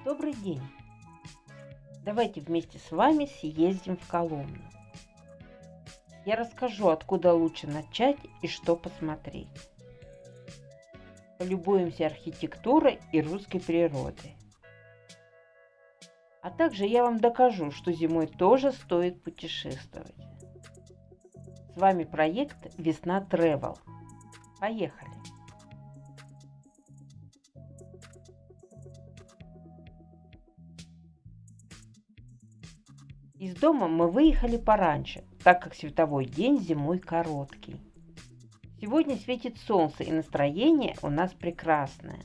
Добрый день! Давайте вместе с вами съездим в Коломну. Я расскажу, откуда лучше начать и что посмотреть. Полюбуемся архитектурой и русской природой. А также я вам докажу, что зимой тоже стоит путешествовать. С вами проект «Весна Travel». Поехали! Из дома мы выехали пораньше, так как световой день зимой короткий. Сегодня светит солнце, и настроение у нас прекрасное.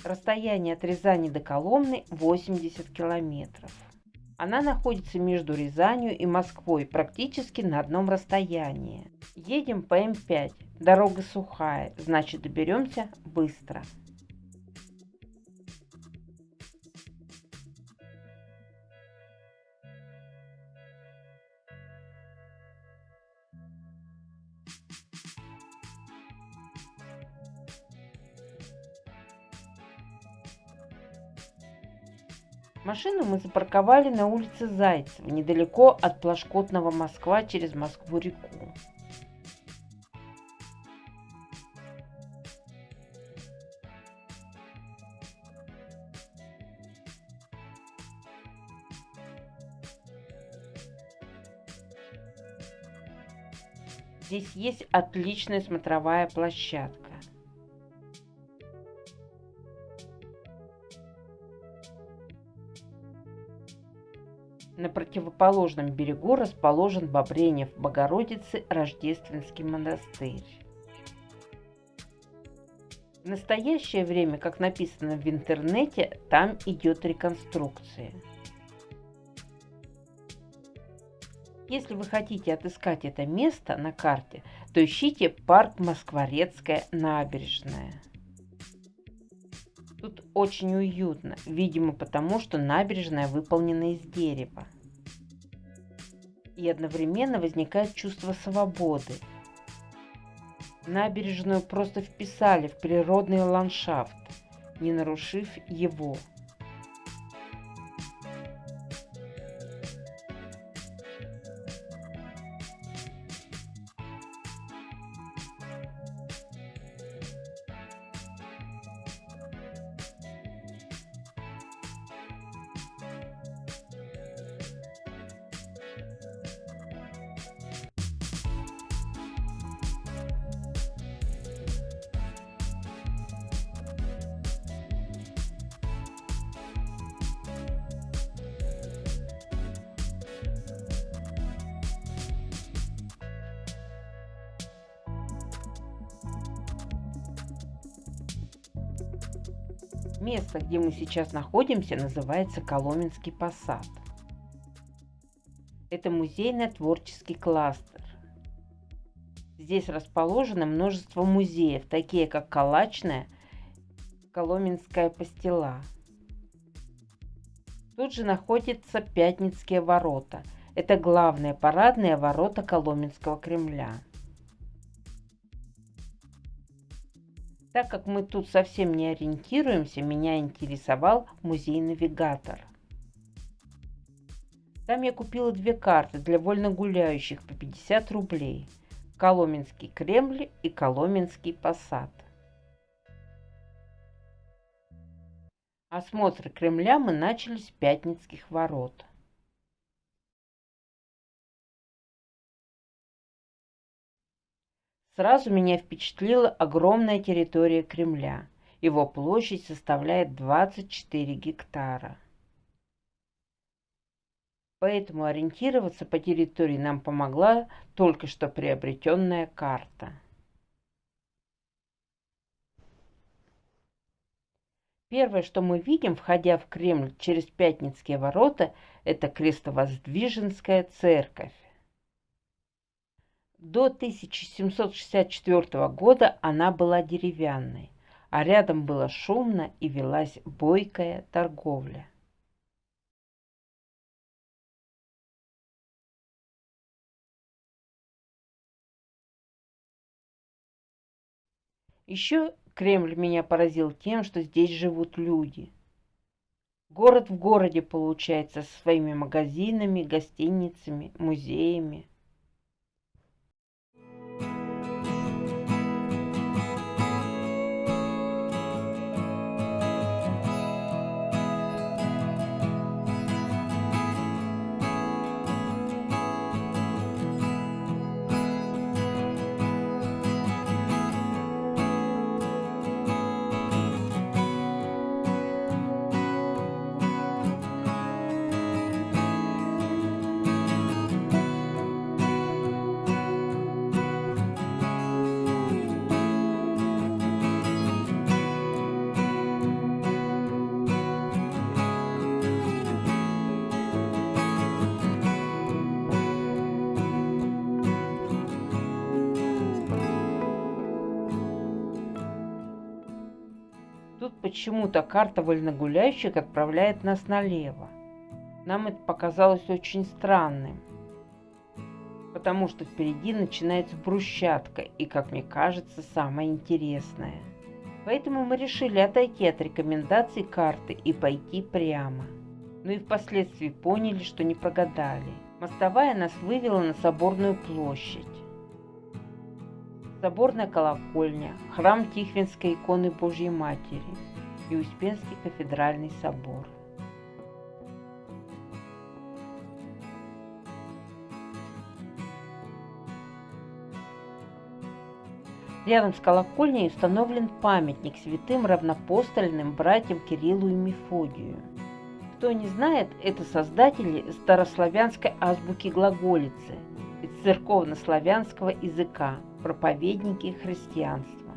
Расстояние от Рязани до Коломны 80 километров. Она находится между Рязанью и Москвой практически на одном расстоянии. Едем по М5. Дорога сухая, значит доберемся быстро. Машину мы запарковали на улице Зайцева, недалеко от Плашкотного Москва через Москву-реку. Здесь есть отличная смотровая площадка. На противоположном берегу расположен Бобренев Богородицы Рождественский монастырь. В настоящее время, как написано в интернете, там идет реконструкция. Если вы хотите отыскать это место на карте, то ищите парк Москворецкая набережная. Тут очень уютно, видимо потому, что набережная выполнена из дерева. И одновременно возникает чувство свободы. Набережную просто вписали в природный ландшафт, не нарушив его. Место, где мы сейчас находимся, называется Коломенский посад. Это музейно-творческий кластер. Здесь расположено множество музеев, такие как Калачная, Коломенская пастила. Тут же находятся Пятницкие ворота. Это главные парадные ворота Коломенского Кремля. Так как мы тут совсем не ориентируемся, меня интересовал музей-навигатор. Там я купила две карты для вольногуляющих по 50 рублей. Коломенский Кремль и Коломенский посад. Осмотр Кремля мы начали с Пятницких ворот. Сразу меня впечатлила огромная территория Кремля. Его площадь составляет 24 гектара. Поэтому ориентироваться по территории нам помогла только что приобретенная карта. Первое, что мы видим, входя в Кремль через Пятницкие ворота, это Крестовоздвиженская церковь. До 1764 года она была деревянной, а рядом было шумно и велась бойкая торговля. Еще Кремль меня поразил тем, что здесь живут люди. Город в городе получается, со своими магазинами, гостиницами, музеями. Тут почему-то карта вольногуляющих отправляет нас налево. Нам это показалось очень странным, потому что впереди начинается брусчатка и, как мне кажется, самое интересное. Поэтому мы решили отойти от рекомендаций карты и пойти прямо. Но и впоследствии поняли, что не прогадали. Мостовая нас вывела на Соборную площадь. Соборная колокольня, храм Тихвинской иконы Божьей Матери и Успенский кафедральный собор. Рядом с колокольней установлен памятник святым равнопостольным братьям Кириллу и Мефодию. Кто не знает, это создатели старославянской азбуки глаголицы из церковнославянского языка, проповедники христианства.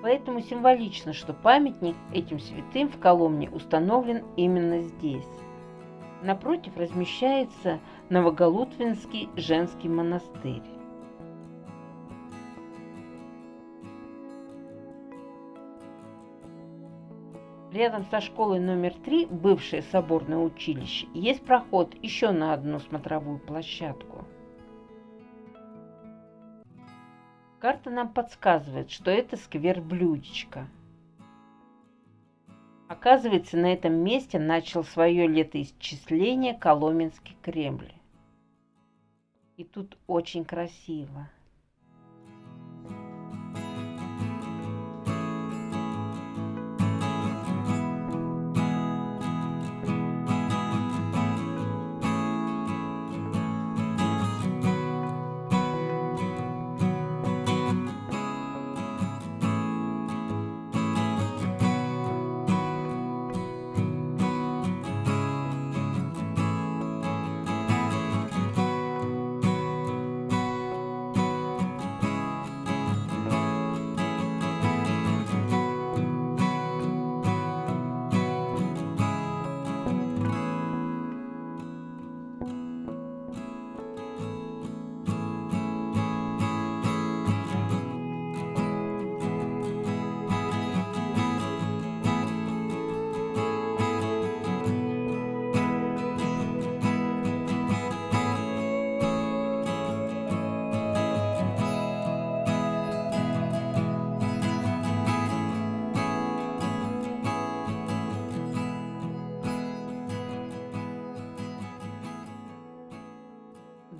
Поэтому символично, что памятник этим святым в Коломне установлен именно здесь. Напротив размещается Новоголутвинский женский монастырь. Рядом со школой номер 3, бывшее соборное училище, есть проход еще на одну смотровую площадку. Карта нам подсказывает, что это сквер Блюдечко. Оказывается, на этом месте начал свое летоисчисление Коломенский Кремль. И тут очень красиво.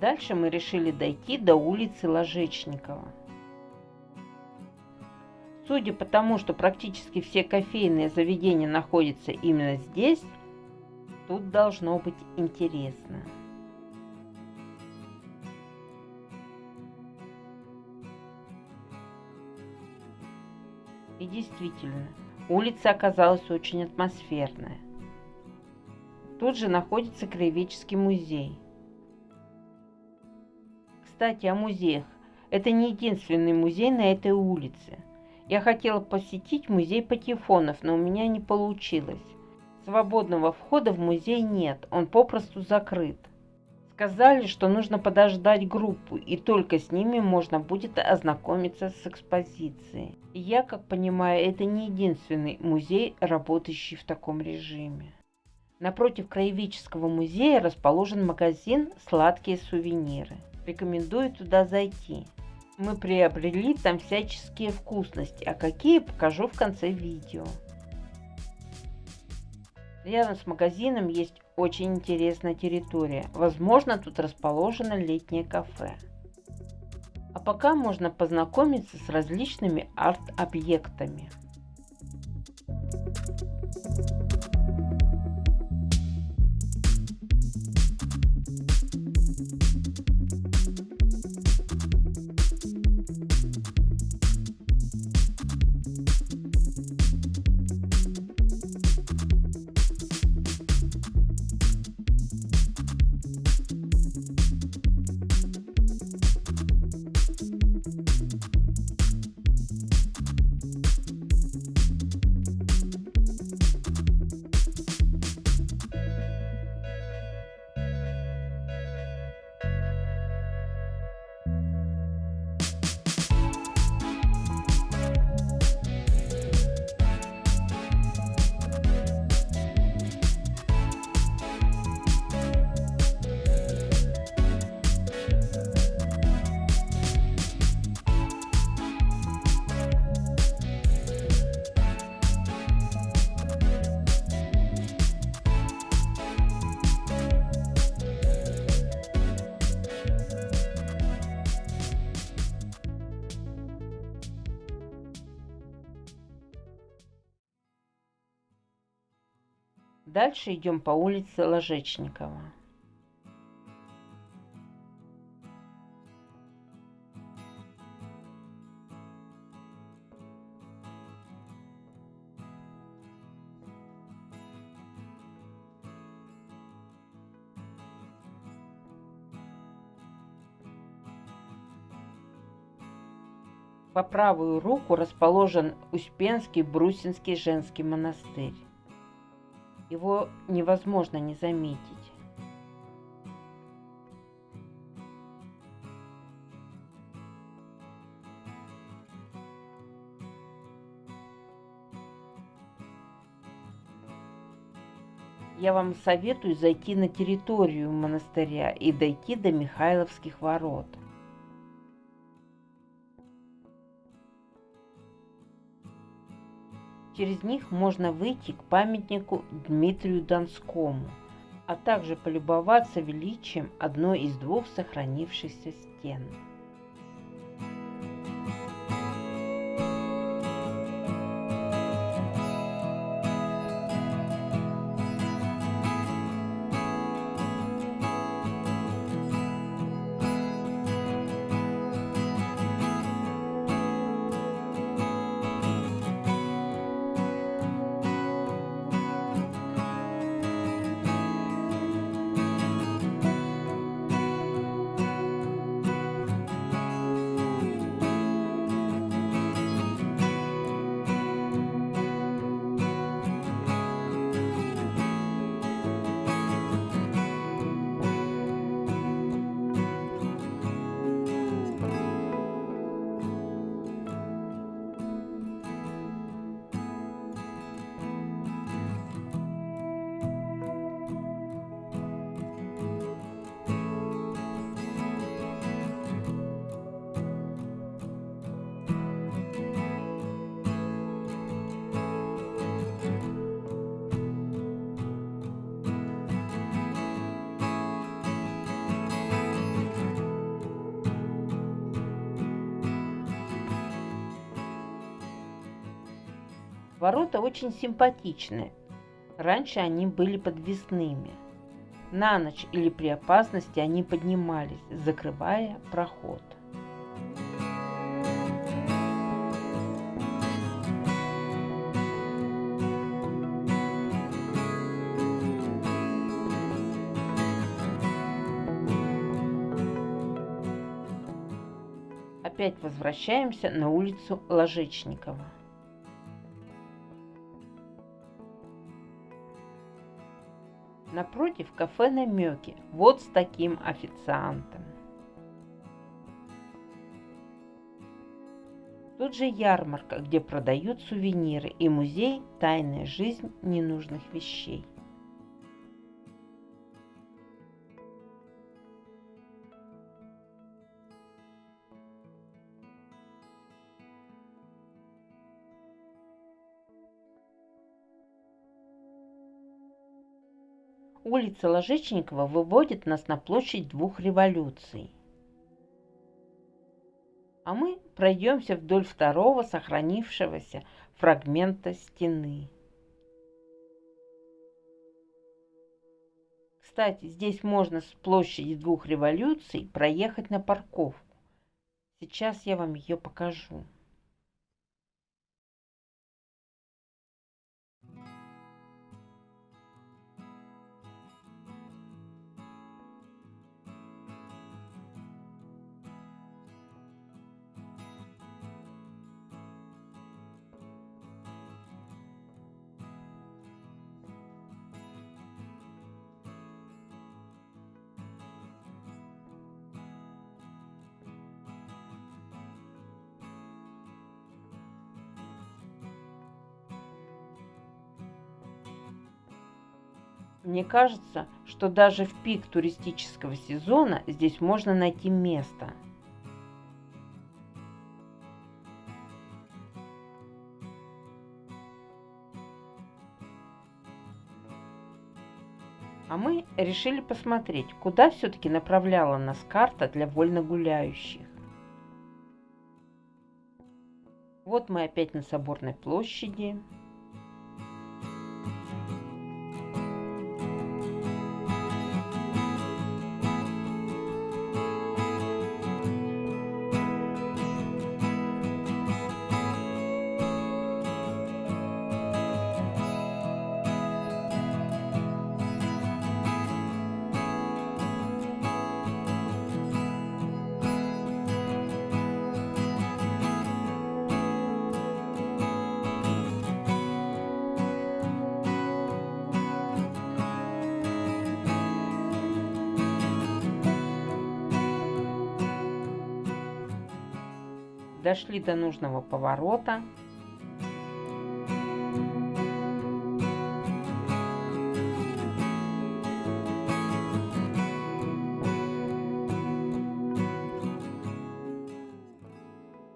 Дальше мы решили дойти до улицы Ложечникова. Судя по тому, что практически все кофейные заведения находятся именно здесь, тут должно быть интересно. И действительно, улица оказалась очень атмосферная. Тут же находится Краеведческий музей. Кстати, о музеях. Это не единственный музей на этой улице. Я хотела посетить музей патефонов, но у меня не получилось. Свободного входа в музей нет, он попросту закрыт. Сказали, что нужно подождать группу, и только с ними можно будет ознакомиться с экспозицией. И я, как понимаю, это не единственный музей, работающий в таком режиме. Напротив Краеведческого музея расположен магазин «Сладкие сувениры». Рекомендую туда зайти. Мы приобрели там всяческие вкусности, а какие покажу в конце видео. Рядом с магазином есть очень интересная территория. Возможно, тут расположено летнее кафе. А пока можно познакомиться с различными арт-объектами. Дальше идем по улице Ложечникова. По правую руку расположен Успенский Брусинский женский монастырь. Его невозможно не заметить. Я вам советую зайти на территорию монастыря и дойти до Михайловских ворот. Через них можно выйти к памятнику Дмитрию Донскому, а также полюбоваться величием одной из двух сохранившихся стен. Ворота очень симпатичные. Раньше они были подвесными. На ночь или при опасности они поднимались, закрывая проход. Опять возвращаемся на улицу Ложечникова. Напротив кафе «Намеки», вот с таким официантом. Тут же ярмарка, где продают сувениры, и музей «Тайная жизнь ненужных вещей». Улица Ложечникова выводит нас на площадь двух революций. А мы пройдемся вдоль второго сохранившегося фрагмента стены. Кстати, здесь можно с площади двух революций проехать на парковку. Сейчас я вам ее покажу. Мне кажется, что даже в пик туристического сезона здесь можно найти место. А мы решили посмотреть, куда все-таки направляла нас карта для вольно гуляющих. Вот мы опять на Соборной площади. Дошли до нужного поворота.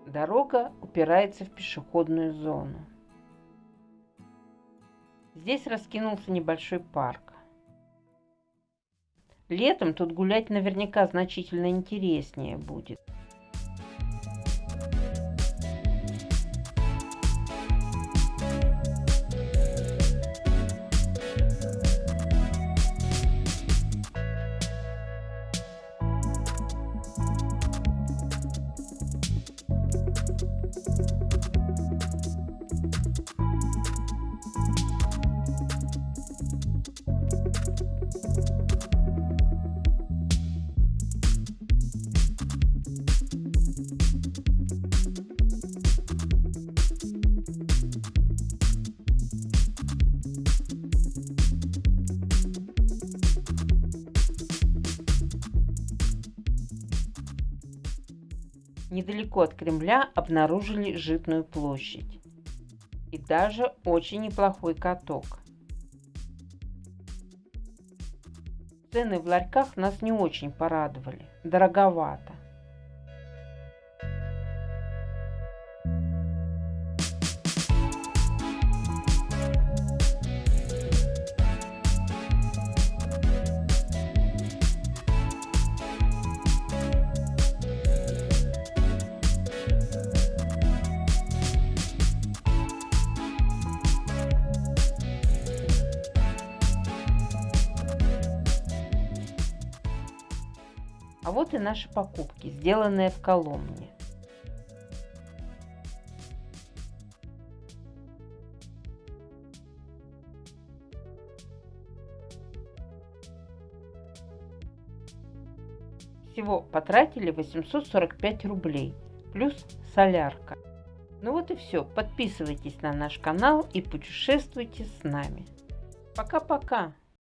Дорога упирается в пешеходную зону. Здесь раскинулся небольшой парк. Летом тут гулять наверняка значительно интереснее будет. Недалеко от Кремля обнаружили Житную площадь и даже очень неплохой каток. Цены в ларьках нас не очень порадовали, дороговато. А вот и наши покупки, сделанные в Коломне. Всего потратили 845 рублей, плюс солярка. Ну вот и все. Подписывайтесь на наш канал и путешествуйте с нами. Пока-пока!